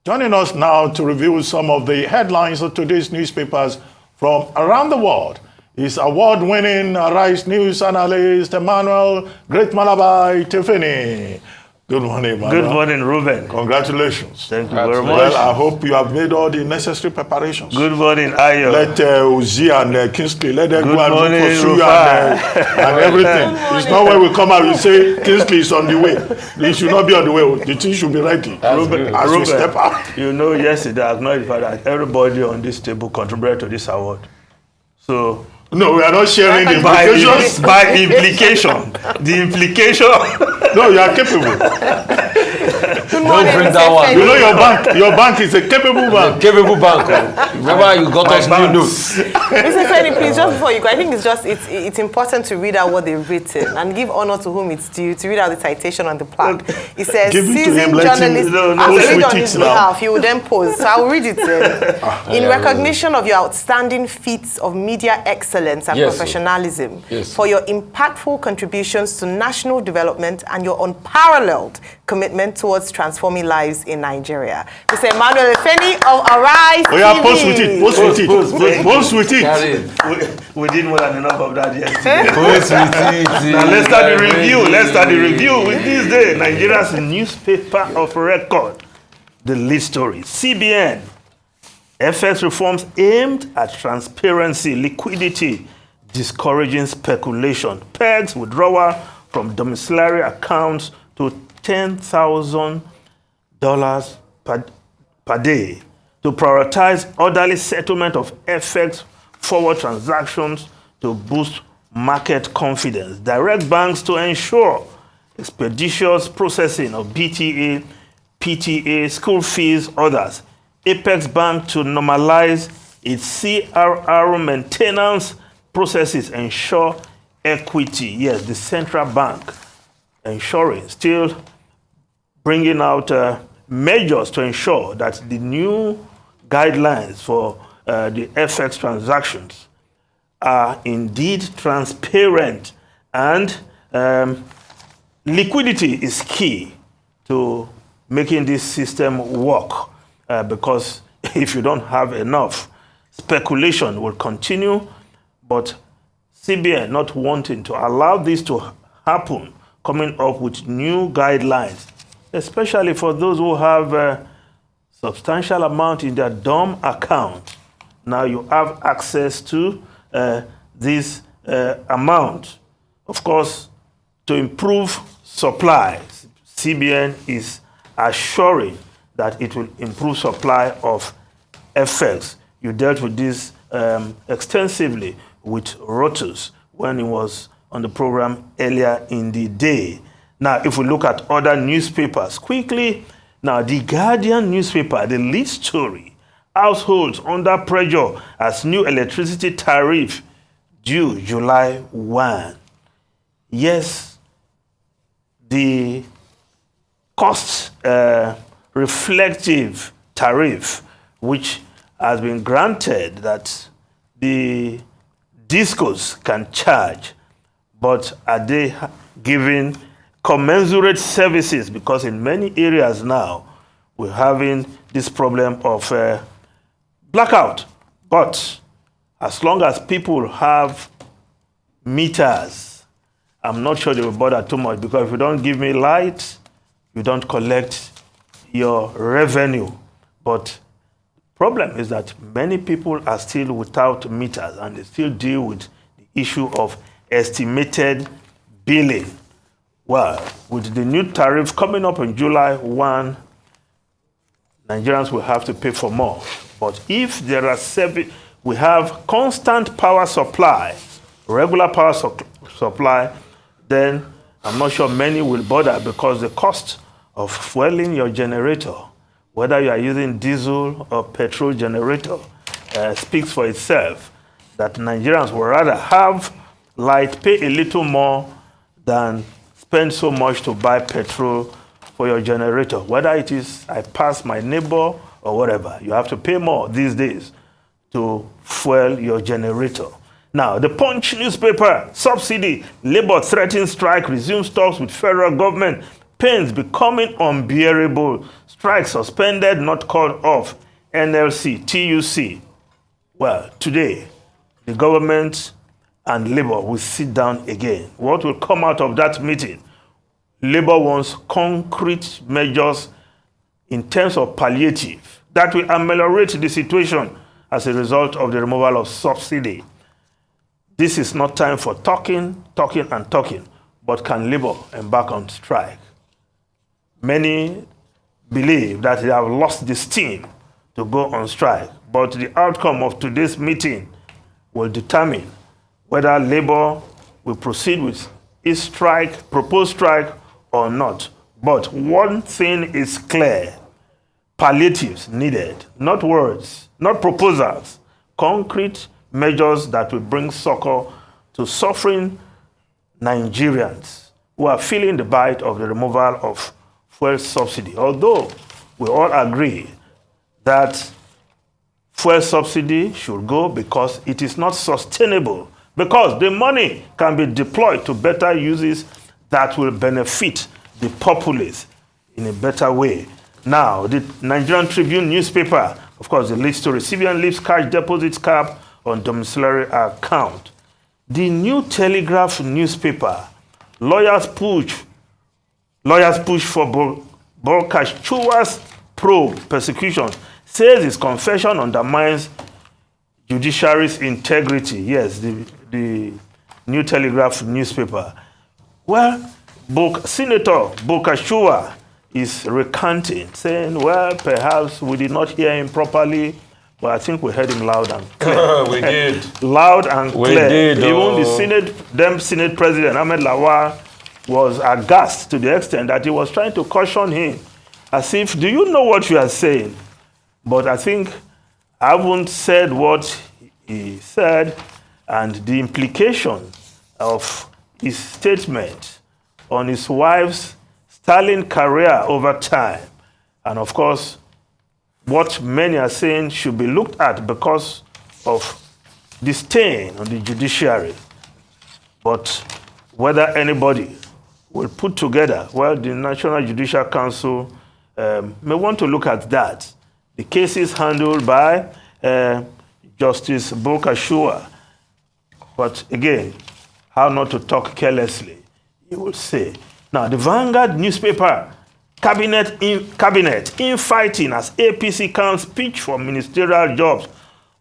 Joining us now to review some of the headlines of today's newspapers from around the world is award-winning Arise News analyst Emmanuel Great Malabai Tiffany. Good morning, Emmanuel. Good morning, Ruben. Congratulations. Thank you very much. Well, I hope you have made all the necessary preparations. Good morning, Ayo. Let Uzi and Kingsley, let them Good go and morning, look for you and everything. It's not when we come out, you say Kingsley is on the way. He should not be on the way. The thing should be ready. Ruben, as we step out. You know, yesterday I acknowledged that everybody on this table contributed to this award. So, no, we are not sharing the implications. By implication. The implication. No, you are capable. Don't bring that one. You know your bank is a capable bank. Capable bank. Remember you got us new notes. Mr. Fenny, please, just before you go, I think it's important to read out what they've written and give honor to whom it's due, to read out the citation on the plaque. It says, seasoned journalist, read on his behalf, he will then pose. So I will read it in recognition of your outstanding feats of media excellence and professionalism, for your impactful contributions to national development and your unparalleled commitment towards transforming lives in Nigeria. Mr. Emmanuel Fenny of Arise Oh yeah, TV. post with it. Post with it. We did more than enough of that yesterday. Post with it. Now let's start the review. Let's start the review with this day. Nigeria's newspaper of record. The lead story. CBN. FX reforms aimed at transparency, liquidity, discouraging speculation. Pegs withdrawal from domiciliary accounts to $10,000 per day to prioritize orderly settlement of FX forward transactions to boost market confidence. Direct banks to ensure expeditious processing of BTA, PTA, school fees, others. Apex Bank to normalize its CRR maintenance processes, ensure equity. Yes, the central bank ensuring, still bringing out measures to ensure that the new guidelines for the FX transactions are indeed transparent, and liquidity is key to making this system work, because if you don't have enough, speculation will continue, but CBN not wanting to allow this to happen, coming up with new guidelines, especially for those who have a substantial amount in their DOM account. Now you have access to this amount. Of course, to improve supply, CBN is assuring that it will improve supply of FX. You dealt with this extensively with Rotus when it was on the program earlier in the day. Now, if we look at other newspapers quickly, now the Guardian newspaper, the lead story, households under pressure as new electricity tariff due July 1. Yes, the cost reflective tariff, which has been granted that the discos can charge, but are they giving commensurate services? Because in many areas now, we're having this problem of blackout. But as long as people have meters, I'm not sure they will bother too much, because if you don't give me light, you don't collect your revenue. But the problem is that many people are still without meters, and they still deal with the issue of estimated billing. Well, with the new tariff coming up in July 1, Nigerians will have to pay for more. But if there are we have constant power supply, regular power supply, then I'm not sure many will bother, because the cost of fueling your generator, whether you are using diesel or petrol generator, speaks for itself, that Nigerians would rather have light, pay a little more than spend so much to buy petrol for your generator. Whether it is I pass my neighbor or whatever, you have to pay more these days to fuel your generator. Now, the Punch newspaper, subsidy, Labour threatens strike, resumes talks with federal government. pains becoming unbearable, strike suspended, not called off, NLC, TUC. Well, today, the government and Labour will sit down again. What will come out of that meeting? Labour wants concrete measures in terms of palliative that will ameliorate the situation as a result of the removal of subsidy. This is not time for talking, but can Labour embark on strike? Many believe that they have lost the steam to go on strike, but the outcome of today's meeting will determine whether Labour will proceed with its proposed strike or not. But one thing is clear: palliatives needed, not words, not proposals, concrete measures that will bring succor to suffering Nigerians who are feeling the bite of the removal of fuel subsidy. Although we all agree that fuel subsidy should go because it is not sustainable, because the money can be deployed to better uses that will benefit the populace in a better way. Now, the Nigerian Tribune newspaper, of course, the lead story: CBN lifts cash deposits cap on domiciliary account. The New Telegraph newspaper: lawyers push for Bolkashuwa's probe persecution, says his confession undermines judiciary's integrity. Yes, the New Telegraph newspaper. Well, Senator Bolkashuwa is recanting, saying, well, perhaps we did not hear him properly, but I think we heard him loud and clear. We did. Loud and clear. We did. Even the Senate President, Ahmed Lawal, was aghast to the extent that he was trying to caution him, as if, do you know what you are saying? But I think I haven't said what he said, and the implication of his statement on his wife's sterling career over time, and of course, what many are saying should be looked at because of the stain on the judiciary. But whether anybody will put together, well, the National Judicial Council may want to look at that. The cases handled by Justice Bolkashuwa. But again, how not to talk carelessly, you will say. Now, the Vanguard newspaper: cabinet infighting as APC counts pitch for ministerial jobs.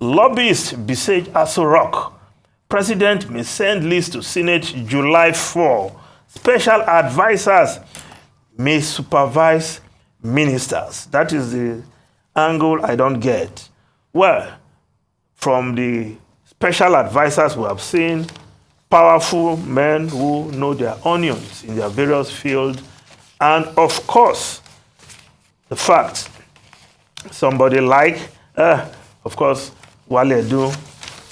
Lobbyists besiege Aso Rock. President may send list to Senate July 4. Special advisors may supervise ministers. That is the angle I don't get. Well, from the special advisors we have seen powerful men who know their onions in their various fields, and of course, the fact somebody like, of course, Wale Edu,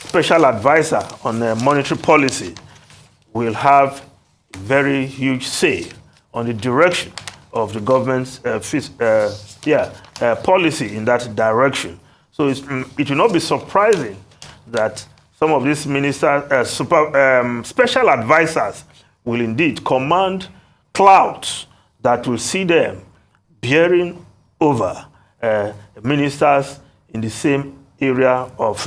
special advisor on monetary policy, will have a very huge say on the direction of the government's policy in that direction. So it will not be surprising that some of these ministers, special advisors, will indeed command clouds that will see them bearing over ministers in the same area of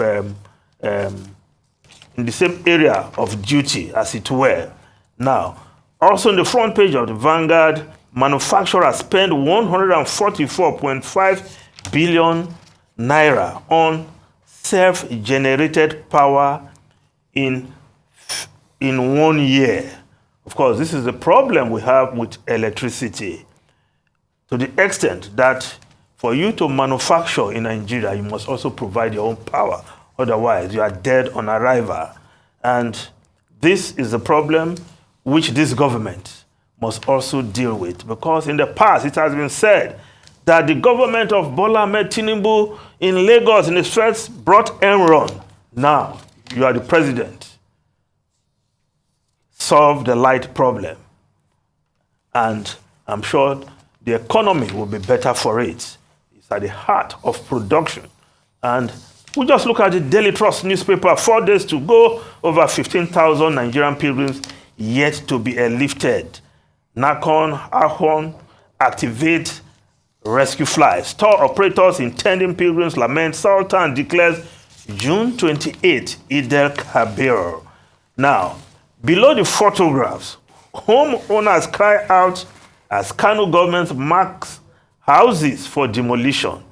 duty, as it were. Now, also on the front page of the Vanguard, manufacturers spend 144.5 billion naira on self-generated power in 1 year. Of course, this is the problem we have with electricity, to the extent that for you to manufacture in Nigeria, you must also provide your own power. Otherwise, you are dead on arrival. And this is the problem which this government must also deal with, because in the past it has been said that the government of Bola Ahmed Tinubu in Lagos in its first brought Enron. Now, you are the president. Solve the light problem. And I'm sure the economy will be better for it. It's at the heart of production. And we just look at the Daily Trust newspaper: 4 days to go, over 15,000 Nigerian pilgrims yet to be airlifted. Nakon, Ahon activate rescue flights. Tour operators intending pilgrims lament. Sultan declares June 28, Eid el-Kabir. Now, below the photographs, homeowners cry out as Kano government marks houses for demolition.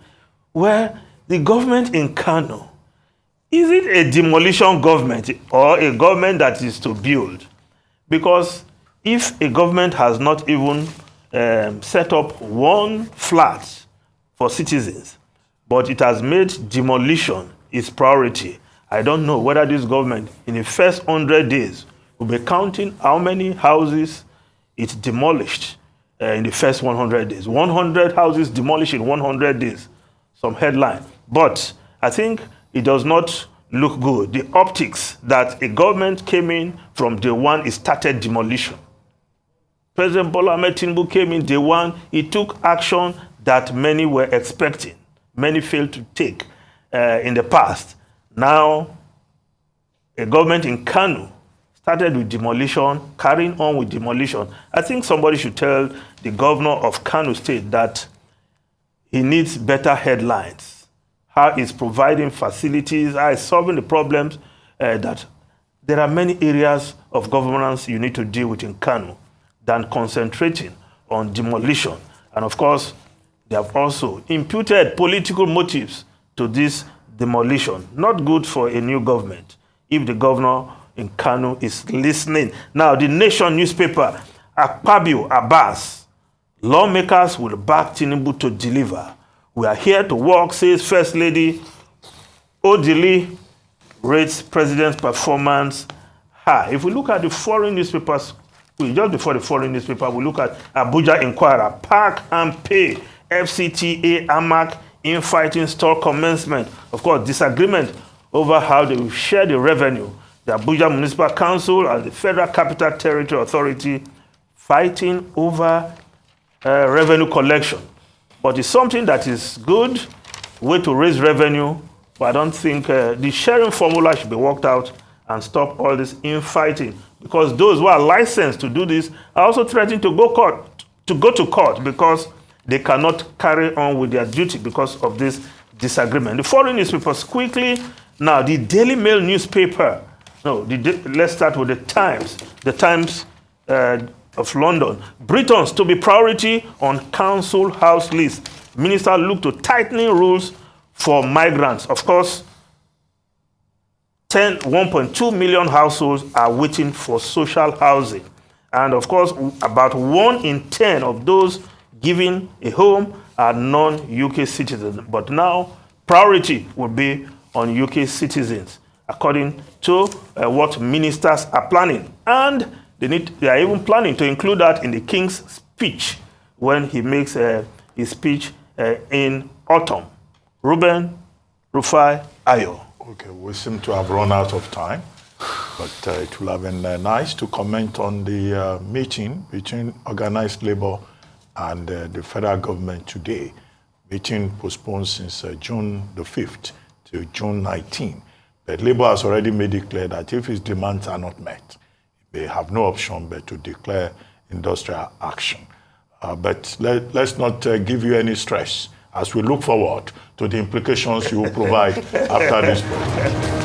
Where the government in Kano, is it a demolition government or a government that is to build? Because if a government has not even set up one flat for citizens, but it has made demolition its priority, I don't know whether this government in the first 100 days will be counting how many houses it demolished in the first 100 days. 100 houses demolished in 100 days. Some headline. But I think it does not look good. The optics that a government came in from day one, it started demolition. President Bola Ahmed Tinubu came in day one, he took action that many were expecting. Many failed to take in the past. Now, a government in Kano started with demolition, carrying on with demolition. I think somebody should tell the governor of Kano State that he needs better headlines. How he's providing facilities, how he's solving the problems that there are many areas of governance you need to deal with in Kano than concentrating on demolition. And of course, they have also imputed political motives to this demolition. Not good for a new government if the governor in Kano is listening. Now, the Nation newspaper, Akpabio Abbas, lawmakers will back Tinubu to deliver. We are here to work, says First Lady. Odili rates president's performance high. If we look at the foreign newspapers, just before the foreign newspaper, we look at Abuja Inquirer, Park and Pay, FCTA, AMAC, infighting store commencement. Of course, disagreement over how they will share the revenue. The Abuja Municipal Council and the Federal Capital Territory Authority fighting over revenue collection. But it's something that is good, way to raise revenue, but I don't think the sharing formula should be worked out and stop all this infighting, because those who are licensed to do this are also threatening to go to court because they cannot carry on with their duty because of this disagreement. The foreign newspapers quickly. Now, the Daily Mail newspaper. No, let's start with the Times. The Times of London. Britons to be priority on council house list. Minister look to tightening rules for migrants. Of course, 1.2 million households are waiting for social housing. And of course, about 1 in 10 of those given a home are non-UK citizens. But now, priority will be on UK citizens, according to what ministers are planning. And they are even planning to include that in the King's speech when he makes his speech in autumn. Ruben Rufai Ayo. Okay, we seem to have run out of time, but it will have been nice to comment on the meeting between organized labor and the federal government today. Meeting postponed since June the 5th to June 19. But labor has already made it clear that if its demands are not met, they have no option but to declare industrial action. But let's not give you any stress as we look forward to the implications you will provide after this program.